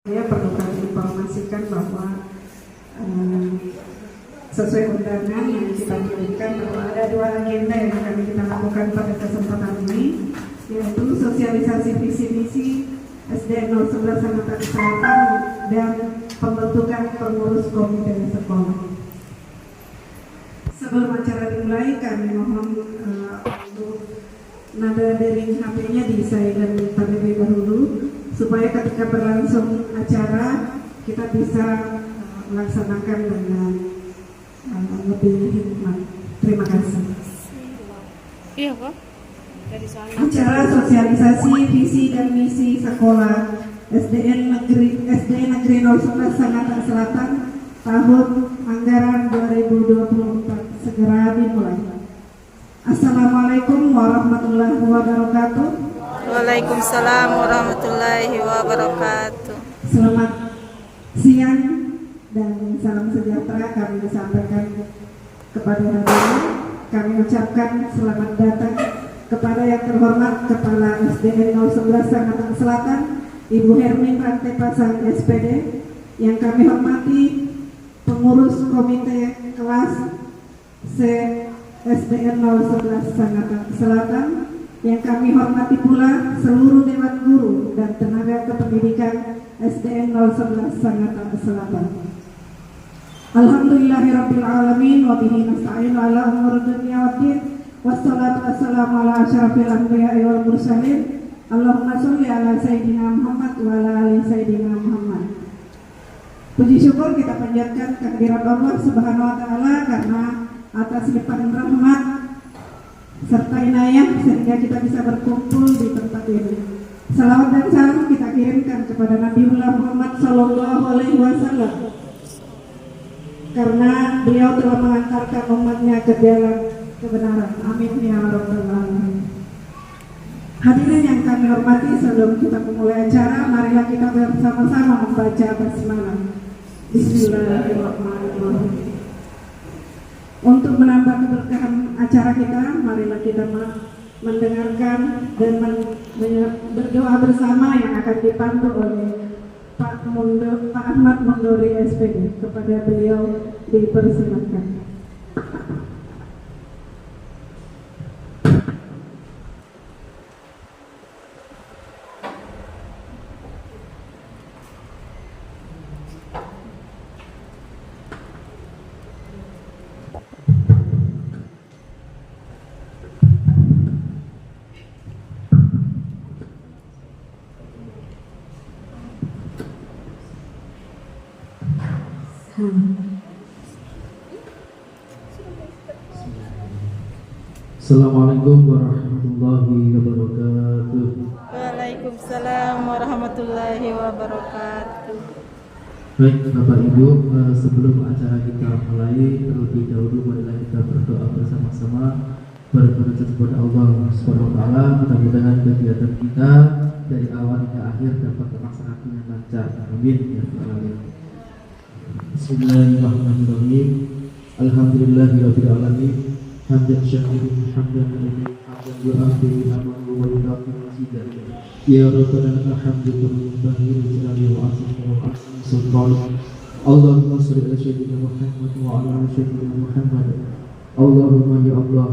Saya perlu kami informasikan bahwa sesuai undangan yang kita kirimkan bahwa ada dua agenda yang akan kita lakukan pada kesempatan ini, yaitu sosialisasi visi misi SD 011 Sangatta Selatan dan pembentukan pengurus komite sekolah. Sebelum acara dimulai, kami mohon untuk nada dering HP-nya di-silent terlebih dahulu, supaya ketika berlangsung acara kita bisa melaksanakan dengan lebih hikmat. Terima kasih. Iya kok. Acara sosialisasi visi dan misi sekolah SD Negeri 011 Sangatta Selatan tahun anggaran 2024 segera dimulai. Assalamualaikum warahmatullahi wabarakatuh. Waalaikumsalam warahmatullahi wabarakatuh. Selamat siang dan salam sejahtera kami sampaikan kepada hadirin. Kami ucapkan selamat datang kepada yang terhormat Kepala SDN 011 Sangatta Selatan, Ibu Hermin Rantai Pasang SPD, yang kami hormati pengurus komite kelas C SDN 011 Sangatta Selatan, yang kami hormati pula seluruh Dewan Guru dan tenaga kependidikan SDN 011 Sangatta Selatan. Alhamdulillahirabbil alamin wa bihi nasta'in ala umuri dunya waddin, wassalatu wassalamu ala asyrafil anbiya'i wal mursalin. Allahumma sholli ala sayyidina Muhammad wa ala ali sayyidina Muhammad. Puji syukur kita panjatkan kehadirat Allah Subhanahu wa taala karena atas limpahan rahmat serta inayah sehingga kita bisa berkumpul di tempat ini. Salawat dan salam kita kirimkan kepada Nabiullah Muhammad Sallallahu Alaihi Wasallam, karena beliau telah mengantarkan umatnya ke jalan kebenaran. Amin ya rabbal alamin. Hadirin yang kami hormati, sebelum kita memulai acara, marilah kita bersama-sama membaca basmalah. Bismillahirrahmanirrahim. Untuk menambah keberkahan acara kita, marilah kita mendengarkan dan berdoa bersama yang akan dipandu oleh Pak Ahmad Mundori SPD. Kepada beliau dipersilakan. Assalamualaikum warahmatullahi wabarakatuh. Waalaikumsalam warahmatullahi wabarakatuh. Baik Bapak Ibu, sebelum acara kita mulai, terlebih dahulu marilah kita berdoa bersama-sama bermunajat kepada Allah Subhanahu wa taala. Mudah-mudahan kegiatan kita dari awal hingga akhir dapat terlaksana dengan lancar. Amin ya rabbal alamin. Bismillahirrahmanirrahim. Alhamdulillahirabbil alamin. Hamdan syakirin, hamdan lillahi, hamdan yu'afi amanu wa yudafi masidah. Ya Rabbana alhamdulillah bahir jalali wa asmi wa asmi sultan. Allahumma salli ala sayyidina Muhammad wa ala ali sayyidina Muhammad. Allahumma ya Allah,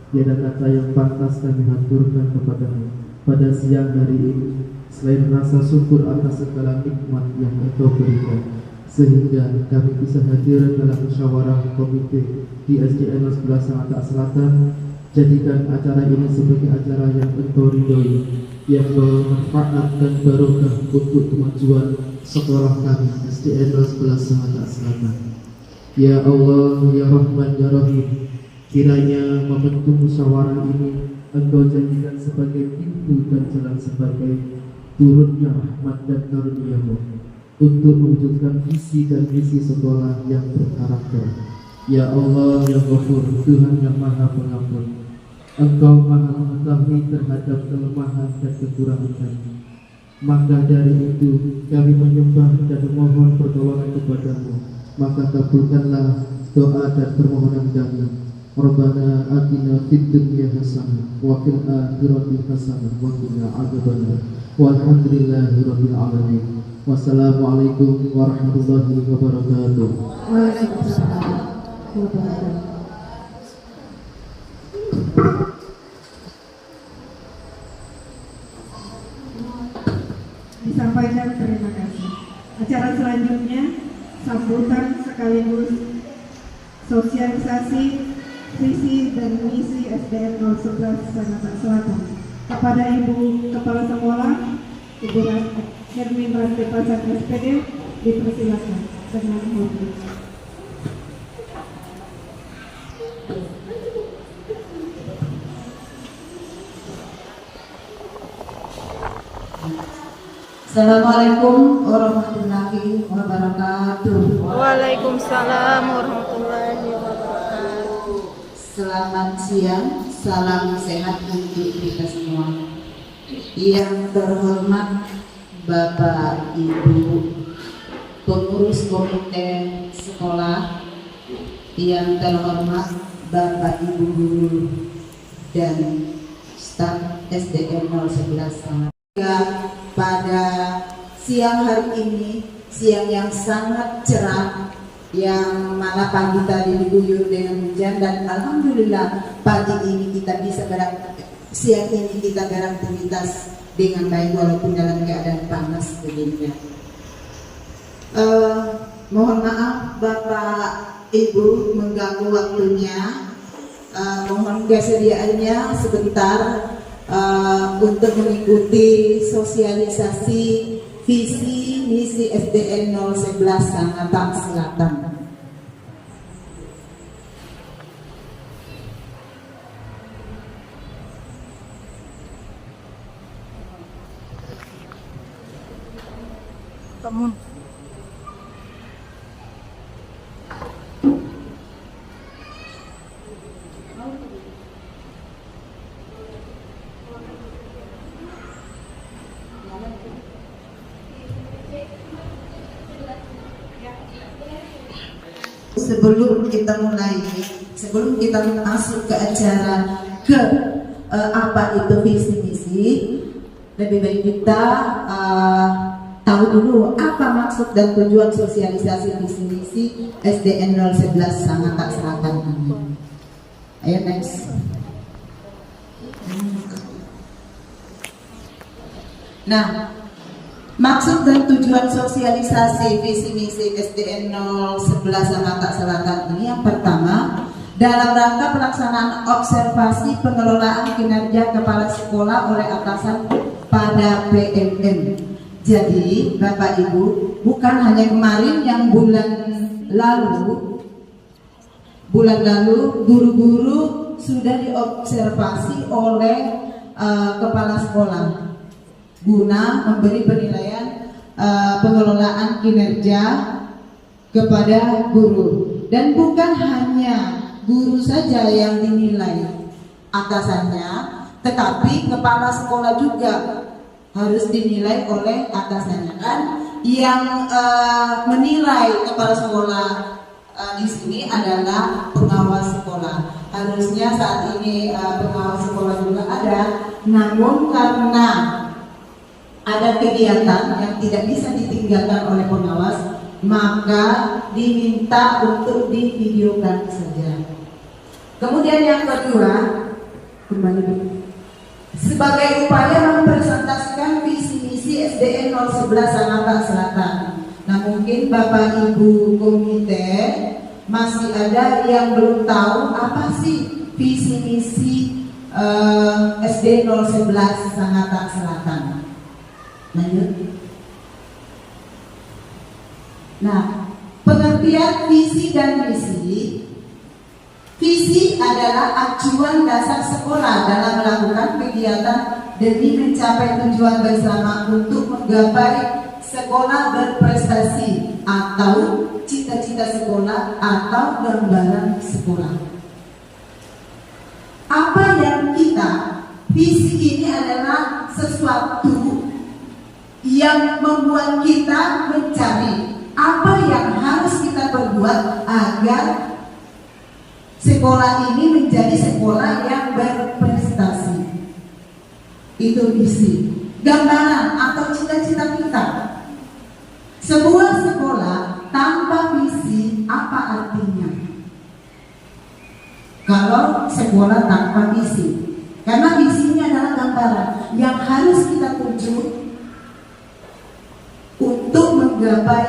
tiada kata yang pantas kami haturkan kepadamu pada siang hari ini selain rasa syukur atas segala nikmat yang Engkau berikan, sehingga kami bisa hadir dalam musyawarah komite di SDN 011 Sangatta Selatan. Jadikan acara ini sebagai acara yang Engkau ridhoi, yang bermanfaat dan barokah untuk kemajuan sekolah kami SDN 011 Sangatta Selatan. Ya Allah, ya Rahman, ya Rahim, kiranya momentum musyawarah ini Engkau jadikan sebagai pintu dan jalan sebagai turunnya rahmat dan karunia-Mu untuk mewujudkan visi dan misi sekolah yang berkarakter. Ya Allah, ya Ghafur, Tuhan yang Maha Pengampun, Engkau Maha mengetahui terhadap kelemahan dan kekurangan kami. Maka dari itu kami menyembah dan memohon pertolongan kepadamu. Maka kabulkanlah doa dan permohonan kami. Rabbana atina fid dunya hasanah wa fil akhirati hasanah wa qina adzabannar. Walhamdulillahi rabbil alamin. Wassalamualaikum warahmatullahi wabarakatuh. Waalaikumsalam warahmatullahi disampaikan terima kasih. Acara selanjutnya sambutan sekaligus sosialisasi visi dan misi SDN 011 Sangatta Selatan kepada Ibu Kepala Sekolah Ibu Hermin Ranti Pasar SPD dipersilakan dengan hormat. Assalamualaikum warahmatullahi wabarakatuh. Waalaikumsalam warahmatullahi wabarakatuh. Selamat siang, salam sehat untuk kita semua. Yang terhormat Bapak Ibu pengurus komite sekolah, yang terhormat Bapak Ibu guru dan staf SDN 011 pada siang hari ini, siang yang sangat cerah, yang mana pagi tadi diguyur dengan hujan, dan alhamdulillah pagi ini kita bisa siang ini kita beraktivitas dengan baik walaupun dalam keadaan panas begini. Mohon maaf Bapak Ibu mengganggu waktunya. Mohon kesediaannya sebentar untuk mengikuti sosialisasi visi misi SDN 011 Sangatta Selatan. Kamu sebelum kita masuk ke acara apa itu visi misi, lebih baik kita tahu dulu apa maksud dan tujuan sosialisasi visi misi SDN 011 Sangatta Selatan ini. Ayo next. Nah, maksud dan tujuan sosialisasi visi misi SDN 011 Sangatta Selatan ini yang pertama, dalam rangka pelaksanaan observasi pengelolaan kinerja kepala sekolah oleh atasan pada PMM. Jadi Bapak Ibu, bukan hanya kemarin yang bulan lalu guru-guru sudah diobservasi oleh kepala sekolah guna memberi penilaian pengelolaan kinerja kepada guru, dan bukan hanya guru saja yang dinilai atasannya, tetapi kepala sekolah juga harus dinilai oleh atasannya. Kan yang menilai kepala sekolah di sini adalah pengawas sekolah. Harusnya saat ini pengawas sekolah juga ada, namun karena ada kegiatan yang tidak bisa ditinggalkan oleh pengawas, maka diminta untuk divideokan saja. Kemudian yang kedua, sebagai upaya mempresentasikan visi misi SDN 011 Sangatta Selatan. Nah, mungkin Bapak Ibu komite masih ada yang belum tahu apa sih visi misi SD 011 Sangatta Selatan. Lanjut. Nah, pengertian visi dan misi. Visi adalah acuan dasar sekolah dalam melakukan kegiatan demi mencapai tujuan bersama untuk menggapai sekolah berprestasi atau cita-cita sekolah atau gambaran sekolah. Apa yang visi ini adalah sesuatu yang membuat kita mencari apa yang harus kita perbuat agar sekolah ini menjadi sekolah yang berprestasi. Itu visi, gambaran atau cita-cita kita. Sebuah sekolah tanpa visi apa artinya? Kalau sekolah tanpa visi, karena visinya adalah gambaran yang harus kita tuju untuk menggapai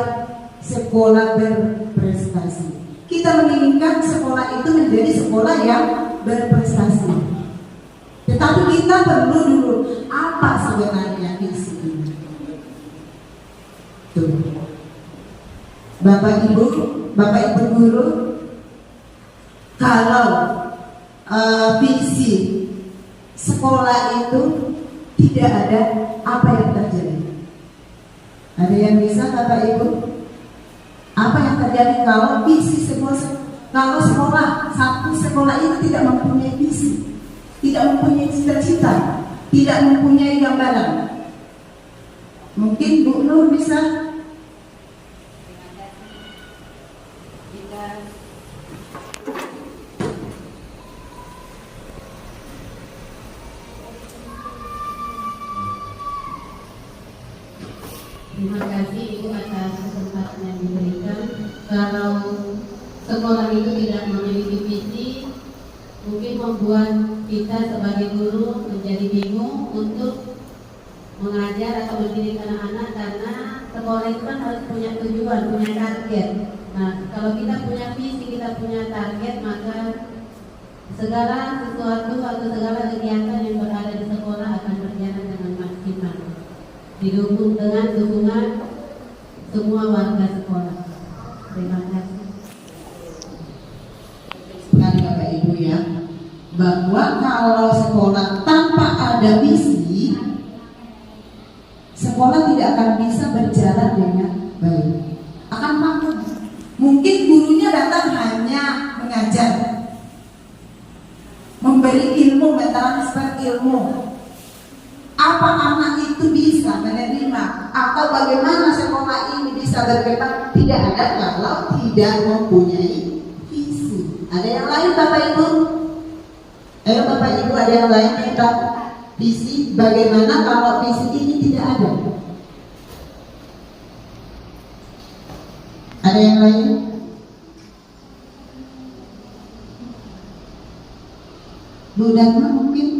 sekolah berprestasi. Kita menginginkan sekolah itu menjadi sekolah yang berprestasi. Tetapi kita perlu dulu apa sebenarnya visi ini. Tuh. Bapak Ibu guru, kalau visi sekolah itu tidak ada, apa yang terjadi? Ada yang bisa Bapak Ibu? Apa yang terjadi kalau visi kalau satu sekolah itu tidak mempunyai visi, tidak mempunyai cita-cita, tidak mempunyai gambaran? Mungkin Bu Nur bisa. Terima kasih Ibu atas kesempatan yang diberikan. Kalau sekolah itu tidak memiliki visi, mungkin membuat kita sebagai guru menjadi bingung untuk mengajar atau mendidik anak-anak, karena sekolah itu kan harus punya tujuan, punya target. Nah, kalau kita punya visi, kita punya target, maka segala sesuatu atau segala kegiatan yang berada di sekolah akan berjalan dengan maksimal, didukung dengan dukungan semua warga sekolah. Terima kasih. Sekali Bapak Ibu ya, bahwa kalau sekolah tanpa ada visi, sekolah tidak akan bisa berjalan dengan baik, akan takut. Mungkin gurunya datang hanya mengajar, memberi ilmu, mentransfer ilmu. Apa anak itu bisa menerima atau bagaimana sekolah ini bisa berkembang? Tidak ada kalau tidak mempunyai visi. Ada yang lain Bapak Ibu? Ayo Bapak Ibu, ada yang lain tentang visi? Bagaimana kalau visi ini tidak ada? Ada yang lain? Bu Dharma mungkin?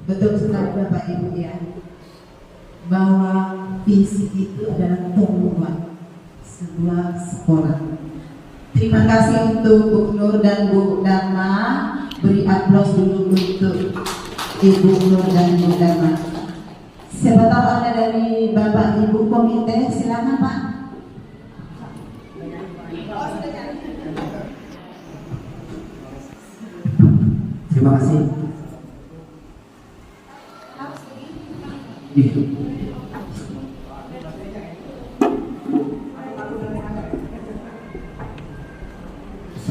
Betul sekali Bapak Ibu ya, bahwa visi itu adalah tumbuhan sebuah sekolah. Terima kasih untuk Bu Nur dan Bu Dharma. Beri aplaus dulu untuk Ibu Nur dan Bu Dharma. Siapa tahu ada dari Bapak Ibu komite, silakan Pak. Terima kasih.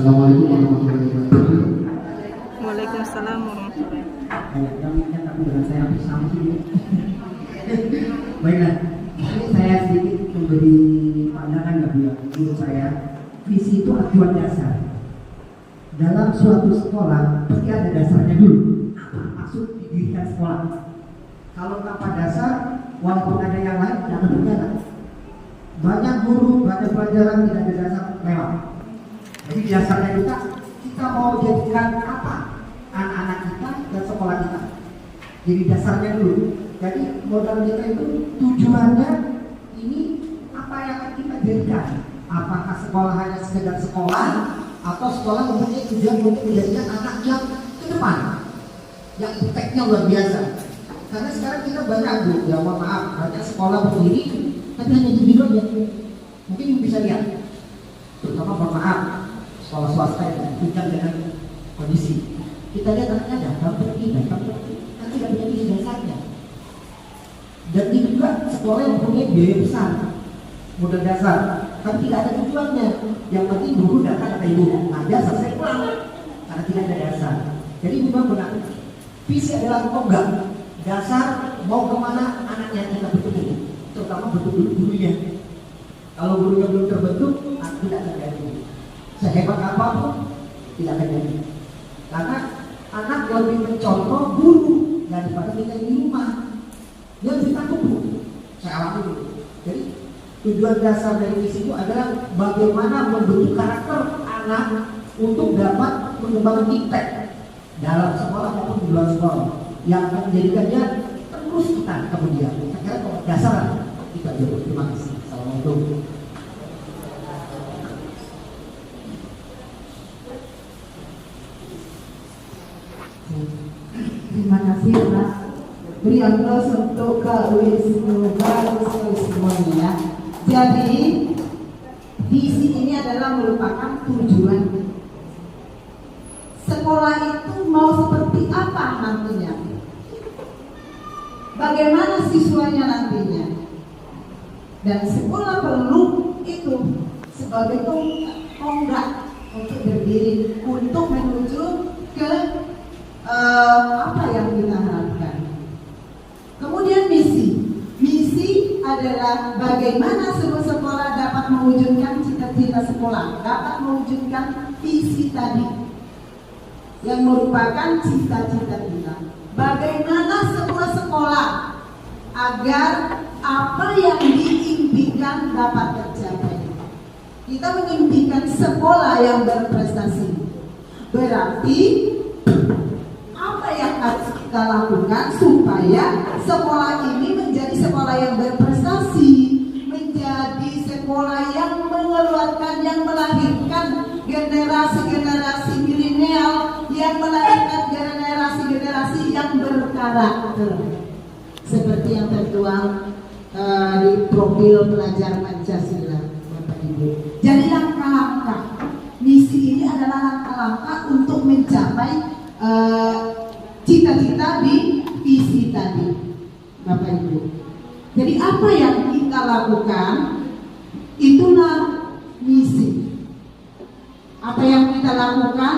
Assalamualaikum warahmatullahi wabarakatuh. Waalaikumsalam warahmatullahi wabarakatuh. Kami kan tapi dengan saya hampir sama sih. Baiklah, ini saya sedikit memberi pandangan ya menurut saya. Visi itu acuan dasar. Dalam suatu sekolah pasti ada dasarnya dulu. Apa maksud didirikan sekolah? Kalau tanpa dasar, walaupun ada yang lain tidak akan berjalan. Banyak guru, banyak pelajaran tidak ada dasar lewat. Jadi dasarnya kita mau jadikan apa anak-anak kita dan sekolah kita. Jadi dasarnya dulu. Jadi modal kita itu tujuannya ini apa yang akan kita jadikan. Apakah sekolah hanya sekedar sekolah atau sekolah mempunyai tujuan untuk menjadikan anak yang ke depan, yang impactnya luar biasa. Karena sekarang kita banyak ya mohon maaf, banyak sekolah berdiri tapi hanya di bidang ya. Mungkin bisa lihat, terutama mohon maaf sekolah swasta yang bukan dengan kondisi. Kita lihat anaknya datang pergi, kan tidak punya visi dasarnya. Dan ini juga sekolah yang punya biaya besar, modal dasar, tapi tidak ada tujuannya. Yang penting guru datang kata ibu, ngajar selesai pulang, karena tidak ada dasar. Jadi memang benar, visi adalah tonggak dasar mau kemana anaknya kita bentuk, terutama bentuk gurunya. Kalau gurunya belum terbentuk, tidak akan jadi. Sehebat apapun tidak akan jadi. Karena anak lebih mencontoh guru daripada kita di rumah. Dia lebih takut bu. Saya alami dulu. Jadi tujuan dasar dari visi itu adalah bagaimana membentuk karakter anak untuk dapat mengembangkan impact dalam sekolah maupun di luar sekolah yang akan menjadikannya terus kita kemudian. Saya kira kalau dasar kita jawab. Terima kasih. Assalamualaikum. Terima kasih Pak. Beri aplaus untuk Kak Luis semuanya. Jadi visi ini adalah merupakan tujuan. Sekolah itu mau seperti apa nantinya? Bagaimana siswanya nantinya? Dan sekolah perlu itu sebagai tonggak untuk berdiri untuk menuju ke apa yang kita harapkan. Kemudian misi adalah bagaimana sebuah sekolah dapat mewujudkan cita-cita sekolah, dapat mewujudkan visi tadi yang merupakan cita-cita kita. Bagaimana sebuah sekolah agar apa yang diimpikan dapat tercapai. Kita mengimpikan sekolah yang berprestasi. Berarti apa yang harus kita lakukan supaya sekolah ini menjadi sekolah yang berprestasi, menjadi sekolah yang mengeluarkan, yang melahirkan generasi-generasi milenial, yang melahirkan generasi-generasi yang berkarakter, seperti yang tertuang di profil pelajar Pancasila, Bapak Ibu. Jadi langkah-langkah misi ini adalah langkah-langkah untuk mencapai cita-cita di visi tadi, Bapak Ibu. Jadi apa yang kita lakukan itulah misi. Apa yang kita lakukan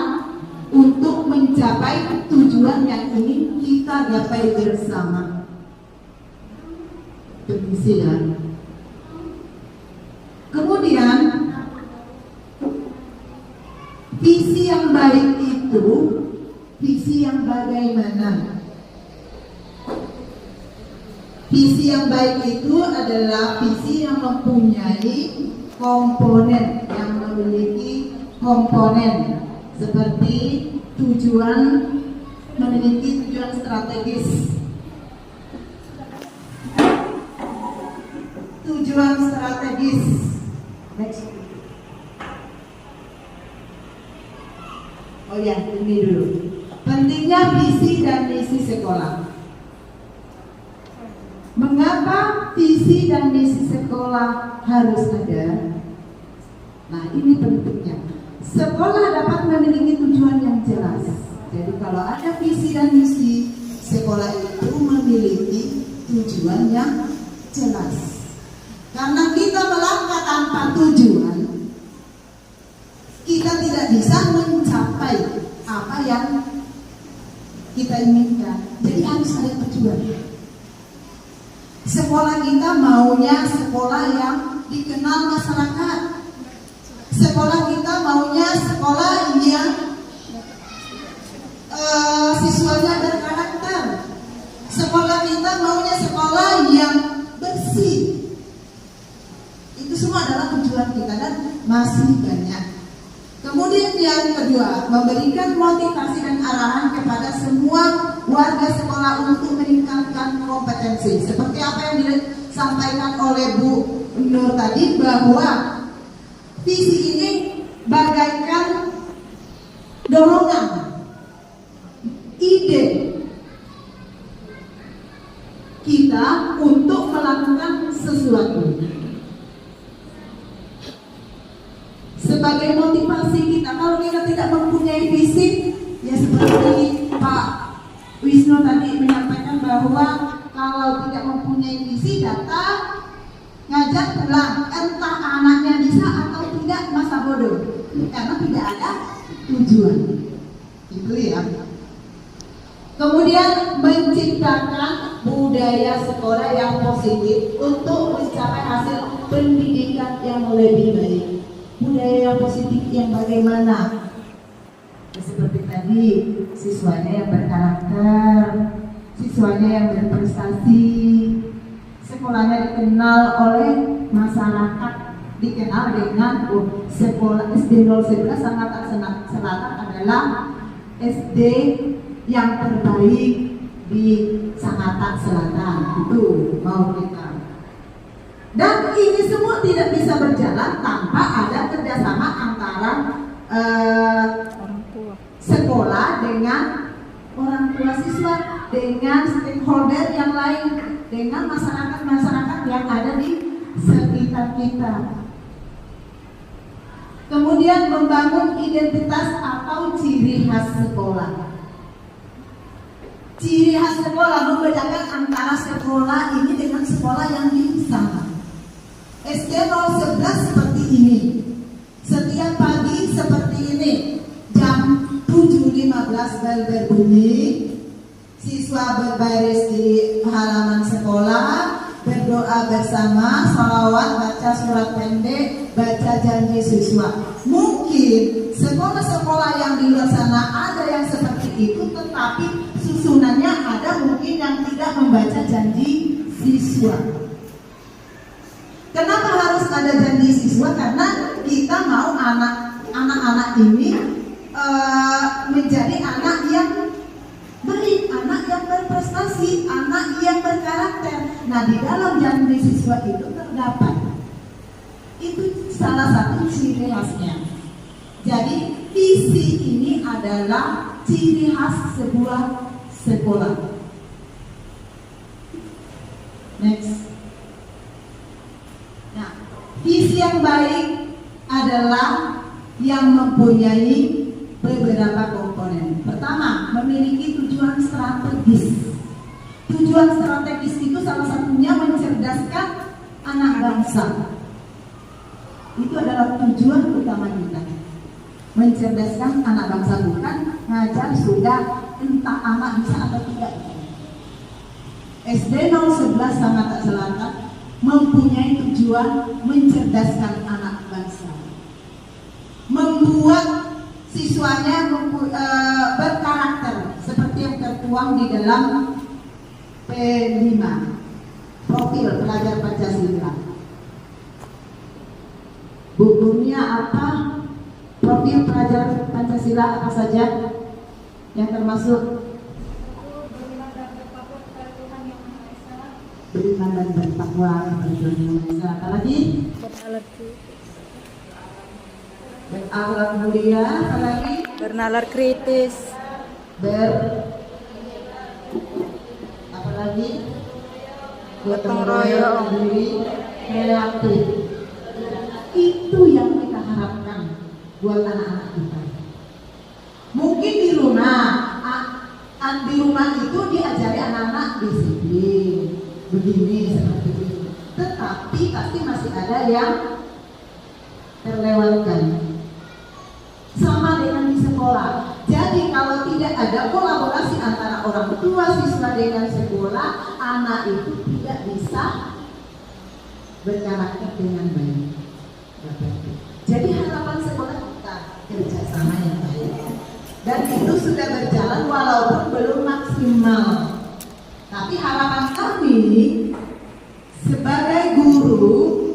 untuk mencapai tujuan yang ingin kita gapai bersama. Permisi ya. Kemudian visi yang baik itu visi yang bagaimana? Visi yang baik itu adalah visi yang mempunyai komponen, yang memiliki komponen seperti memiliki tujuan strategis. Tujuan strategis. Next. Oh ya, ini dulu. Pentingnya visi dan misi sekolah. Mengapa visi dan misi sekolah harus ada? Nah, ini pentingnya. Sekolah dapat memiliki tujuan yang jelas. Jadi kalau ada visi dan misi, sekolah itu memiliki tujuan yang jelas. Karena kita melangkah tanpa tujuan, kita tidak bisa mencapai apa yang kita inginkan. Jadi harus ada tujuan. Sekolah kita maunya sekolah yang dikenal masyarakat. Sekolah kita maunya sekolah yang siswanya berkarakter. Sekolah kita maunya sekolah yang bersih. Itu semua adalah tujuan kita dan masih banyak. Kemudian yang kedua, memberikan motivasi dan arahan kepada semua warga sekolah untuk meningkatkan kompetensi. Seperti apa yang disampaikan oleh Bu Nur tadi, bahwa visi ini bagaikan dorongan, ide kita untuk melakukan sesuatu. Sebagai motivasi kita, kalau kita tidak mempunyai visi, ya seperti Pak Wisnu tadi menyampaikan bahwa kalau tidak mempunyai visi, datang ngajar pulang, entah anaknya bisa atau tidak, masa bodoh, karena tidak ada tujuan. Itu ya. Kemudian menciptakan budaya sekolah yang positif untuk mencapai hasil pendidikan yang lebih baik. Budaya yang positif yang bagaimana? Ya, seperti tadi, siswanya yang berkarakter, siswanya yang berprestasi, sekolahnya dikenal oleh masyarakat, dikenal dengan sekolah SD 011 Sangatta Selatan adalah SD yang terbaik di Sangatta Selatan. Itu mau kita. Dan ini semua tidak bisa berjalan tanpa ada kerjasama antara sekolah dengan orang tua siswa, dengan stakeholder yang lain, dengan masyarakat-masyarakat yang ada di sekitar kita. Kemudian membangun identitas atau ciri khas sekolah. Ciri khas sekolah membedakan antara sekolah ini dengan sekolah yang di sana. SD 011 seperti ini. Setiap pagi seperti ini. Jam 7.15 bel berbunyi. Siswa berbaris di halaman sekolah, berdoa bersama, salawat, baca surat pendek, baca janji siswa. Mungkin sekolah-sekolah yang di luar sana ada yang seperti itu, tetapi susunannya ada mungkin yang tidak membaca janji siswa. Kenapa harus ada janji siswa? Karena kita mau anak-anak ini menjadi anak yang baik, anak yang berprestasi, anak yang berkarakter. Nah, di dalam janji siswa itu terdapat itu salah satu ciri khasnya. Jadi visi ini adalah ciri khas sebuah sekolah. Next. Nah, visi yang baik adalah yang mempunyai beberapa komponen. Pertama, memiliki tujuan strategis. Tujuan strategis itu salah satunya mencerdaskan anak bangsa. Itu adalah tujuan utama kita. Mencerdaskan anak bangsa, bukan ngajar sudah entah anak bisa atau tidak. SD 011 Sangatta Selatan mempunyai tujuan mencerdaskan anak bangsa, membuat siswanya berkarakter seperti yang tertuang di dalam P5, profil pelajar Pancasila. Bukunya apa? Profil pelajar Pancasila apa saja yang termasuk? Beriman dan bertakwa kepada Tuhan Yang Maha Esa. Apalagi? Berakhlak mulia. Apalagi? Bernalar kritis. Apalagi? Gotong royong. Diri kreatif. Itu yang kita harapkan buat anak-anak kita. Mungkin di rumah itu diajari anak-anak disiplin, begini seperti ini. Tetapi pasti masih ada yang terlewatkan. sekolah. Jadi kalau tidak ada kolaborasi antara orang tua siswa dengan sekolah, anak itu tidak bisa berkarakter dengan baik. Jadi harapan sekolah kita kerjasama yang baik, dan itu sudah berjalan walaupun belum maksimal. Tapi harapan kami sebagai guru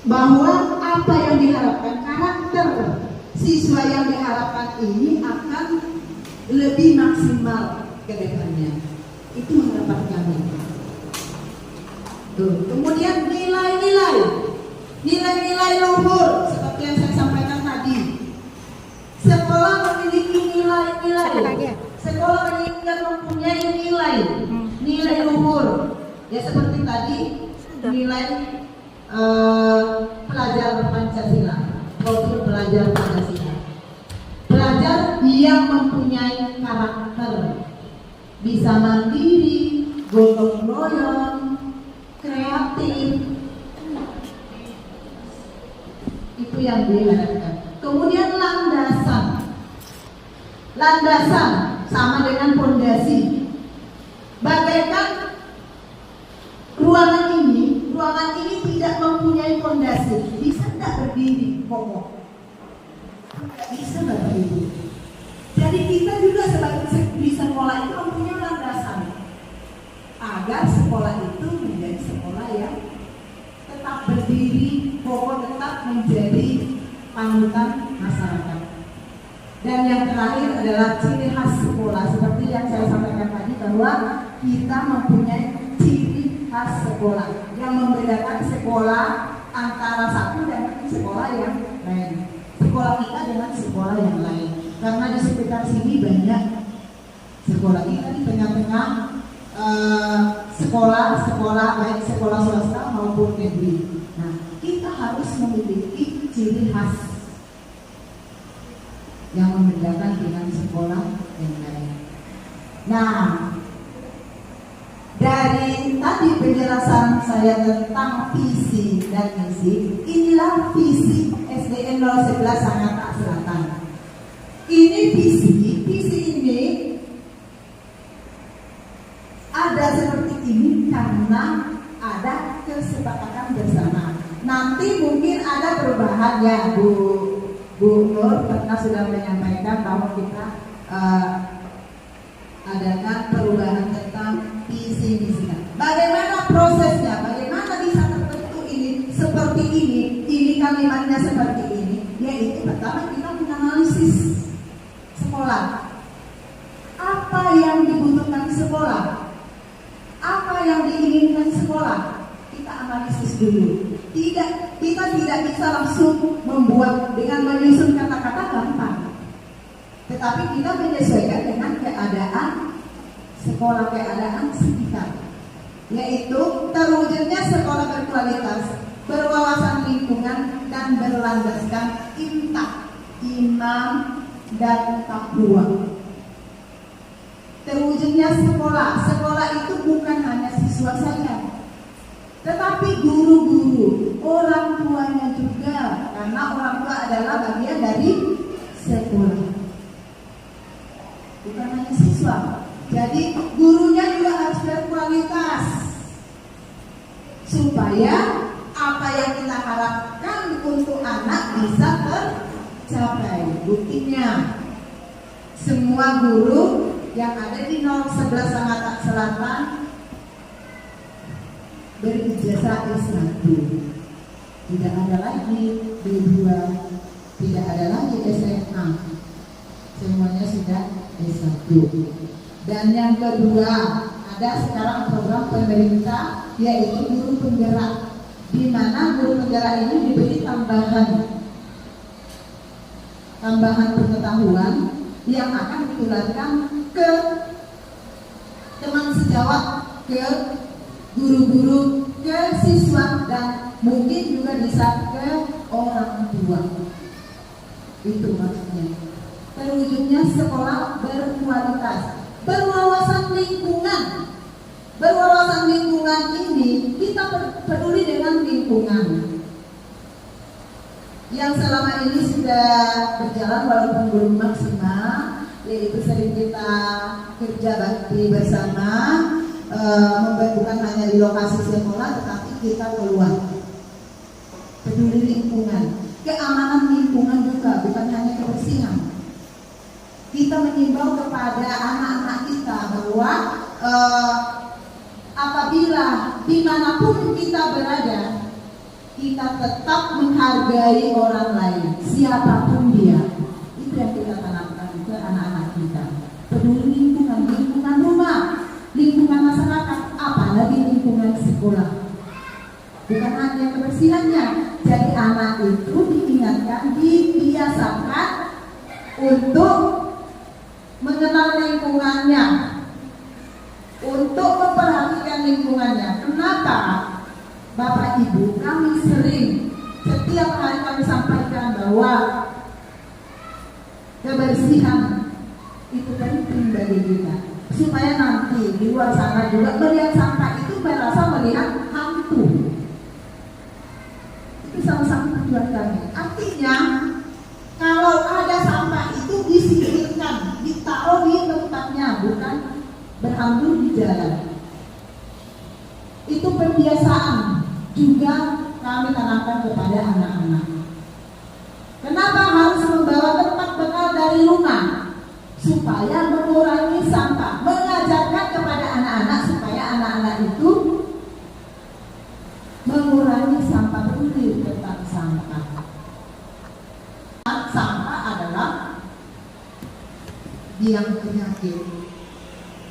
bahwa apa yang diharapkan, karakter siswa yang diharapkan ini akan lebih maksimal ke depannya. Itu harapan kami. Tuh. Kemudian nilai luhur seperti yang saya sampaikan tadi. Sekolah memiliki nilai-nilai. Sekolah mempunyai nilai luhur. Ya seperti tadi nilai pelajar Pancasila, profil pelajar Pancasila. Pelajar yang mempunyai karakter, bisa mandiri, gotong royong, kreatif, itu yang diharapkan. Kemudian landasan sama dengan fondasi. Bagaikan ruangan ini tidak mempunyai fondasi, bisa tidak berdiri kokoh, tidak bisa berdiri. Jadi kita juga sebagai di sekolah itu mempunyai landasan agar sekolah itu menjadi sekolah yang tetap berdiri, kokoh, tetap menjadi panutan masyarakat. Dan yang terakhir adalah ciri khas sekolah, seperti yang saya sampaikan tadi bahwa kita mempunyai ciri khas sekolah yang membedakan sekolah antara satu dan sekolah yang lain. Sekolah kita dengan sekolah yang lain, karena di sekitar sini banyak sekolah. Kita di tengah-tengah sekolah baik sekolah swasta maupun negeri. Nah, kita harus memiliki ciri khas yang membedakan dengan sekolah yang lain. Nah, dari tadi penjelasan saya tentang visi dan misi, inilah visi SDN 011 Sangatta Selatan. Ini visi ini ada seperti ini karena ada kesepakatan bersama. Nanti mungkin ada perubahan ya, Bu Nur pernah sudah menyampaikan bahwa kita adakan perubahan tentang visi misi. Bagaimana prosesnya? Bagaimana bisa terbentuk ini seperti ini? Ini kalimatnya seperti ini. Yaitu pertama kita menganalisis sekolah. Apa yang dibutuhkan sekolah? Apa yang diinginkan sekolah? Kita analisis dulu. Kita tidak bisa langsung membuat dengan menyusun kata-kata gampang. Tetapi kita menyesuaikan dengan keadaan sekolah, keadaan sekitar. Yaitu terwujudnya sekolah berkualitas, berwawasan lingkungan dan berlandaskan IMTA, iman dan takwa. Terwujudnya sekolah itu bukan hanya siswa saja, tetapi guru-guru, orang tuanya juga, karena orang tua adalah bagian dari sekolah, bukan hanya siswa. Jadi gurunya juga harus berkualitas supaya apa yang kita harapkan untuk anak bisa tercapai. Buktinya semua guru yang ada di 011 Sangatta Selatan berijazah S1. Tidak ada lagi D2, tidak ada lagi SMA. Semuanya sudah S1. Dan yang kedua, ada sekarang program pemerintah yaitu guru penggerak, di mana guru penggerak ini diberi tambahan pengetahuan yang akan ditularkan ke teman sejawat, ke guru-guru, ke siswa, dan mungkin juga bisa ke orang tua. Itu maksudnya. Terwujudnya sekolah berkualitas, berwawasan lingkungan. Berwawasan lingkungan ini kita peduli dengan lingkungan. yang selama ini sudah berjalan walaupun belum maksimal, yaitu sering kita kerja bakti bersama, bukan hanya di lokasi sekolah tetapi kita keluar. Peduli lingkungan, keamanan lingkungan juga, bukan hanya kebersihan. Kita mengimbau kepada anak-anak kita bahwa apabila dimanapun kita berada, kita tetap menghargai orang lain, siapapun dia. Itu yang kita tanamkan ke anak-anak kita. Peduli lingkungan, lingkungan rumah, lingkungan masyarakat, apalagi lingkungan sekolah. Bukan hanya kebersihannya, jadi anak itu diingatkan, dibiasakan untuk mengenal lingkungannya, untuk memperhatikan lingkungannya. Kenapa? Bapak Ibu, kami sering setiap hari kami sampaikan bahwa kebersihan itu penting bagi kita, supaya nanti di luar sana juga melihat sampah itu merasa melihat hantu. Itu sama-sama tujuan kami. Artinya kalau ada sampah itu disingkirkan, ditaruh di tempatnya, bukan berhamburan di jalan. Itu pembiasaan juga kami tanamkan kepada anak-anak. Kenapa harus membawa tempat bekal dari rumah? Supaya mengurangi sampah, mengajarkan kepada anak-anak supaya anak-anak itu mengurangi sampah, peduli tentang sampah. Sampah adalah biang penyakit.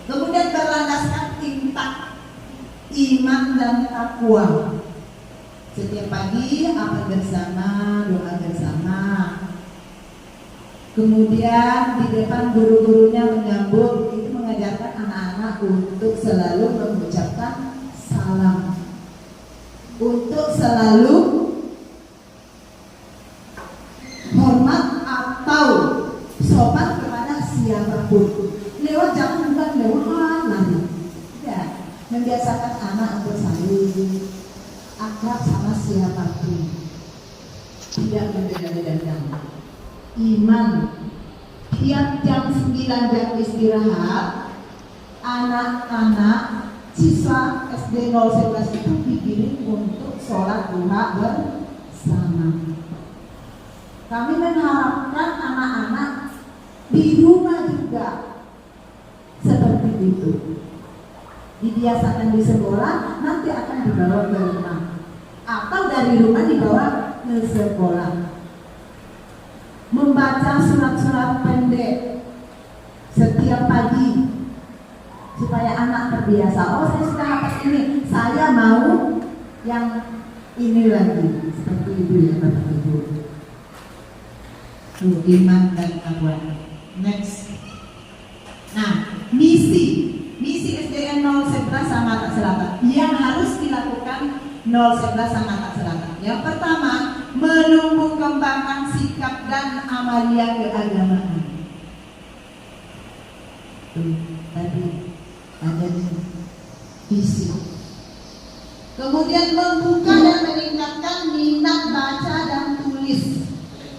Kemudian berlandaskan tintak iman dan takwa. Setiap pagi apel bersama, doa bersama. Kemudian di depan guru-gurunya menyambut, itu mengajarkan anak-anak untuk selalu mengucapkan salam, untuk selalu hormat atau sopan kepada siapapun. Lewat jangan bukan lewat lari. Ya, membiasakan anak untuk saling akrab sama siapapun, tidak membeda-bedakan. Iman, tiap jam 9 jam istirahat, anak-anak siswa SD 011 itu digiring untuk sholat duha bersama. Kami mengharapkan anak-anak di rumah juga seperti itu. Dibiasakan di sekolah, nanti akan dibawa ke rumah, atau dari rumah dibawa ke sekolah. Membaca surat-surat pendek setiap pagi supaya anak terbiasa. Oh, saya sudah hafal ini, saya mau yang ini lagi. Seperti itu ya Bapak Ibu. Iman dan takwa. Next. Nah, misi SDN 011 Samata Selatan yang harus dilakukan 011 Samata Selatan. Yang pertama, menumbuh kembangkan sikap dan amalia keagamaan. Tadi ada visi. Kemudian membuka dan meningkatkan minat baca dan tulis.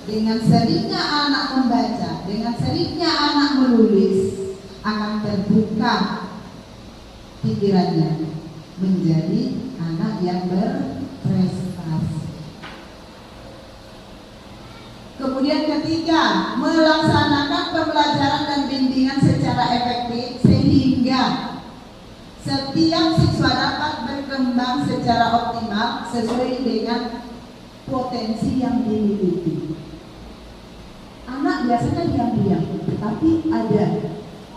Dengan seringnya anak membaca, dengan seringnya anak menulis, akan terbuka pikirannya menjadi anak yang berprestasi. Kemudian ketiga, melaksanakan pembelajaran dan bimbingan secara efektif sehingga setiap siswa dapat berkembang secara optimal sesuai dengan potensi yang dimiliki. Anak biasanya diam-diam, tetapi ada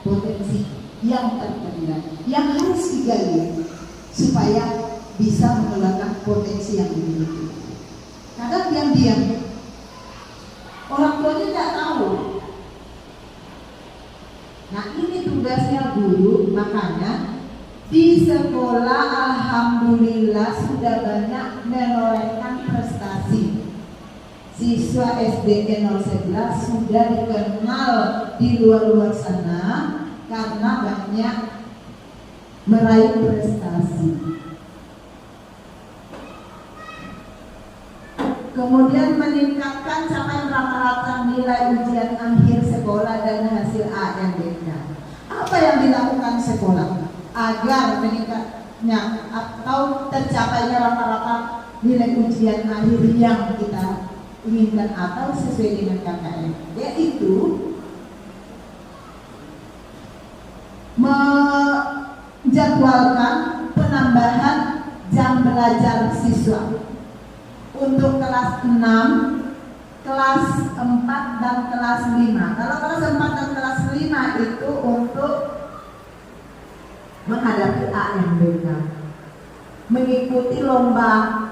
potensi yang terpendam yang harus digali supaya bisa mengeluarkan potensi yang dimiliki. Kadang diam-diam, orang tuanya tidak tahu. Nah, ini tugasnya guru. Makanya di sekolah alhamdulillah sudah banyak menorehkan prestasi. Siswa SDN 011 sudah dikenal di luar sana karena banyak meraih prestasi. Kemudian meningkatkan capaian rata-rata nilai ujian akhir sekolah dan hasil AMDK. Apa yang dilakukan sekolah agar meningkatnya atau tercapainya rata-rata nilai ujian akhir yang kita inginkan atau sesuai dengan KKM, yaitu menjadwalkan penambahan jam belajar siswa untuk kelas 6, kelas 4 dan kelas 5. Kalau kelas 4 dan kelas 5 itu untuk menghadapi AMDK, mengikuti lomba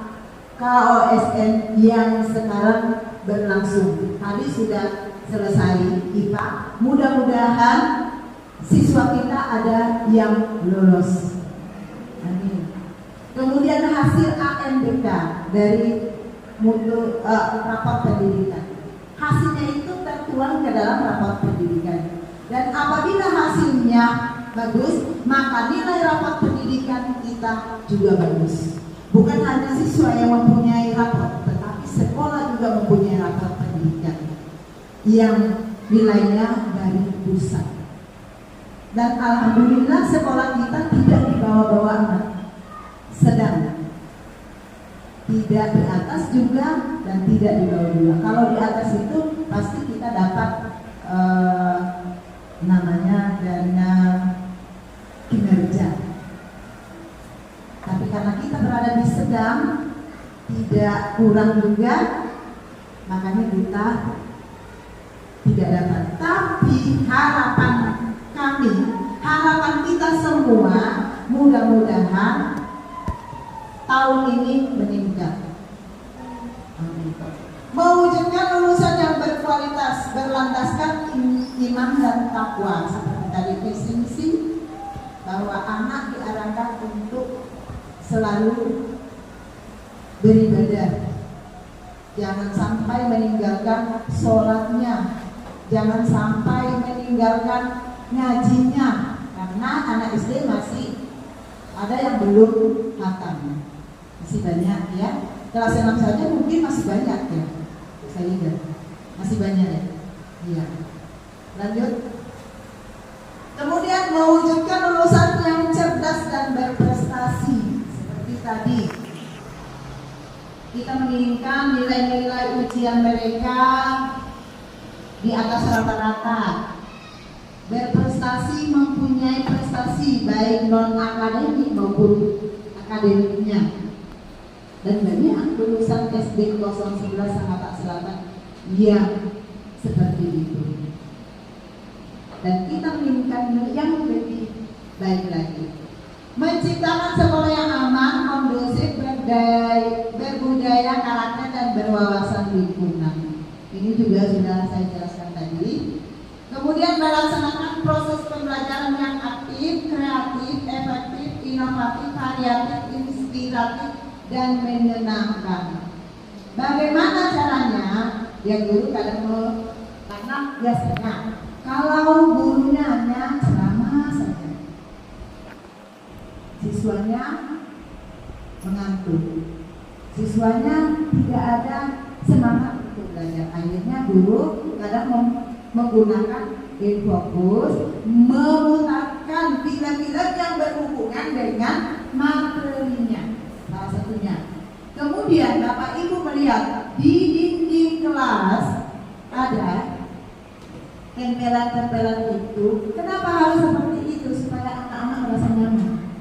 KOSN yang sekarang berlangsung. Tadi sudah selesai IPA. Mudah-mudahan siswa kita ada yang lolos. Amin. Kemudian hasil AMDK dari rapor pendidikan. Hasilnya itu tertuang ke dalam rapor pendidikan. Dan apabila hasilnya bagus, maka nilai rapor pendidikan kita juga bagus. Bukan hanya siswa yang mempunyai rapor, tetapi sekolah juga mempunyai rapor pendidikan yang nilainya dari pusat. Dan alhamdulillah sekolah kita tidak dibawa-bawa anak, sedang tidak di atas juga dan tidak di bawah juga. Kalau di atas itu pasti kita dapat namanya dana kinerja. Tapi karena kita berada di sedang, tidak kurang juga, makanya kita tidak dapat. Tapi harapan kami, harapan kita semua, mudah-mudahan tahun ini meningkat. Mewujudkan lulusan yang berkualitas, berlandaskan iman dan takwa, seperti tadi visi misi, bahwa anak diarahkan untuk selalu beribadah. Jangan sampai meninggalkan sholatnya, jangan sampai meninggalkan ngajinya, karena anak SD masih ada yang belum hatam, masih banyak ya. Kelas 6 saja mungkin masih banyak ya, saya lihat masih banyak ya. Iya. Lanjut. Kemudian mewujudkan lulusan yang cerdas dan berprestasi. Seperti tadi, kita menginginkan nilai-nilai ujian mereka di atas rata-rata, berprestasi, mempunyai prestasi baik non akademik maupun akademiknya. Dan banyak lulusan SD 011 Sangatta Selatan yang seperti itu. Dan kita menginginkan yang lebih baik lagi, menciptakan sekolah yang aman, kondusif, berbudaya, karakter dan berwawasan lingkungan. Ini juga sudah saya jelaskan tadi. Kemudian melaksanakan proses pembelajaran yang aktif, kreatif, efektif, inovatif, variatif, inspiratif, dan menyenangkan. Bagaimana caranya? Ya guru kadang karena biasanya kalau gurunya hanya ceramah saja, siswanya mengantuk, siswanya tidak ada semangat untuk belajar. Akhirnya guru kadang menggunakan infokus, memutarkan film-film yang berhubungan dengan materinya, salah satunya. Kemudian Bapak Ibu melihat di dinding kelas ada tempelan-tempelan itu. Kenapa harus seperti itu? Supaya anak-anak merasa nyaman,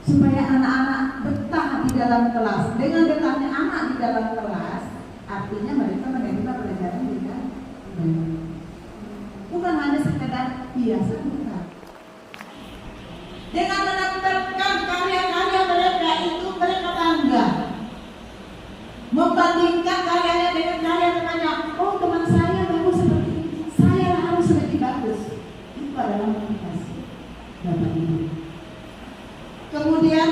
supaya anak-anak betah di dalam kelas. Dengan betahnya anak di dalam kelas, artinya mereka menerima pelajaran dengan bukan hanya sekedar biasa, bukan. Dengan menampilkan karya-karya mereka itu, mereka bangga membandingkan karyanya dengan karya temannya. Oh, teman saya bagus seperti ini, saya harus lebih bagus. Itu adalah motivasi Bapak Ibu. Kemudian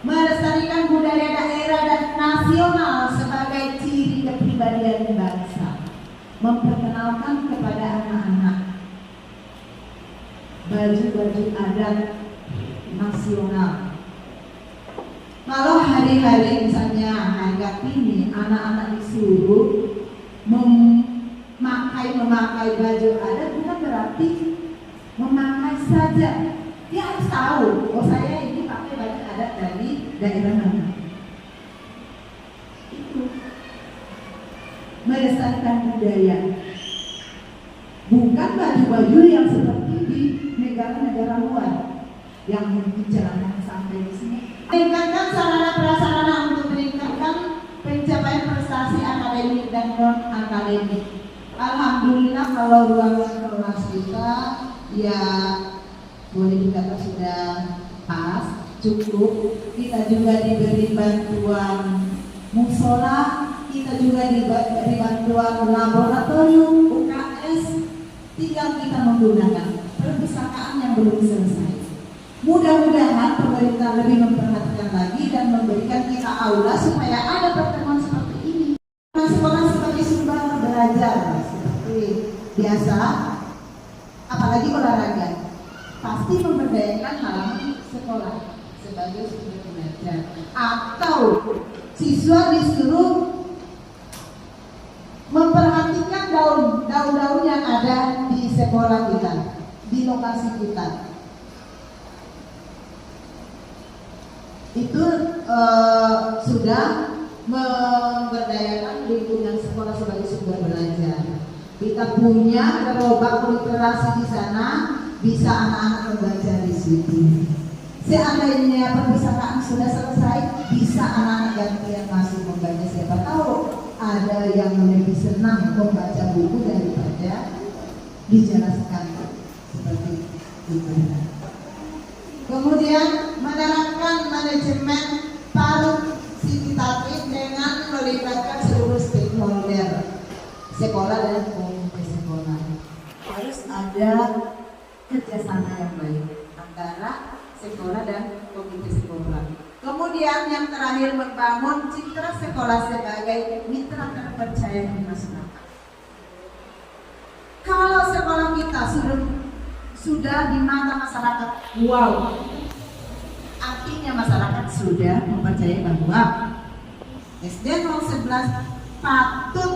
melestarikan budaya daerah dan nasional sebagai ciri kepribadian bangsa. Memperkenalkan kepada anak-anak baju-baju adat nasional. Kalau hari-hari misalnya harga ini anak-anak disuruh memakai baju adat, bukan berarti memakai saja. Dia harus tahu, oh saya ini pakai baju adat dari daerah mana. Itu melestarikan budaya. Bukan baju-baju yang seperti di negara-negara luar yang menjalankan sampai di sini. Meningkatkan sarana prasarana untuk meningkatkan pencapaian prestasi akademik dan non akademik. Alhamdulillah kalau ruangan kelas kita ya boleh dikata sudah pas, cukup. Kita juga diberi bantuan musola, kita juga diberi bantuan laboratorium, UKS. Tinggal kita menggunakan perpustakaan yang belum selesai. Mudah-mudahan pemerintah lebih memperhatikan lagi dan memberikan kita aula supaya ada pertemuan seperti ini. Nah, sekolah sebagai sumber belajar seperti biasa, apalagi olahraga, pasti memberdayakan halaman sekolah sebagai sumber belajar. Atau siswa disuruh memperhatikan daun-daun yang ada di sekolah kita, di lokasi kita. Itu sudah memberdayakan lingkungan sekolah sebagai sumber belajar. Kita punya gerobak literasi di sana, bisa anak-anak membaca di situ. Seandainya perpustakaan sudah selesai, bisa anak-anak gantian masuk membaca. Siapa tahu ada yang lebih senang membaca buku daripada dijelaskan seperti itu. Kemudian menerapkan manajemen partisipasi dengan melibatkan seluruh stakeholder sekolah dan komunitas sekolah. Harus ada kerjasama yang baik antara sekolah dan komunitas sekolah. Kemudian yang terakhir, membangun citra sekolah sebagai mitra terpercaya di masyarakat. Kalau sekolah kita sudah di mata masyarakat, wow, artinya masyarakat sudah mempercayai bahwa SD 011 patut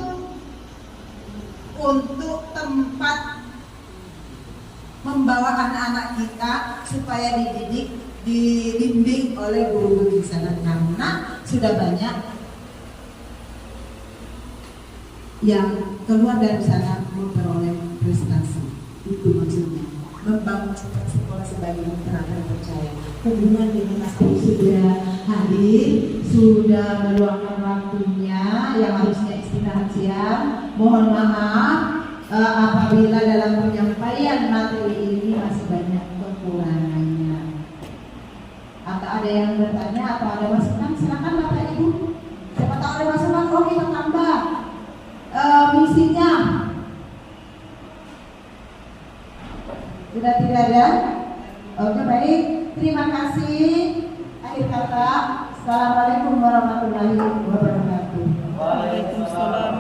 untuk tempat membawa anak-anak kita supaya dibimbing oleh guru-guru di sana, karena sudah banyak yang keluar dari sana memperoleh prestasi. Itu maksudnya membangun citra sekolah sebagai mitra terpercaya. Hubungan dengan Mas sudah hadir, sudah meluangkan waktunya yang harusnya istirahat siang. Mohon maaf apabila dalam penyampaian materi ini masih banyak kekurangannya. Atau ada yang bertanya atau ada masukan, silakan Bapak Ibu. Siapa tahu ada masukan, oh kita tambah misinya. Sudah tidak ada? Oke, baik. Terima kasih. Akhir kata, assalamualaikum warahmatullahi wabarakatuh. Waalaikumsalam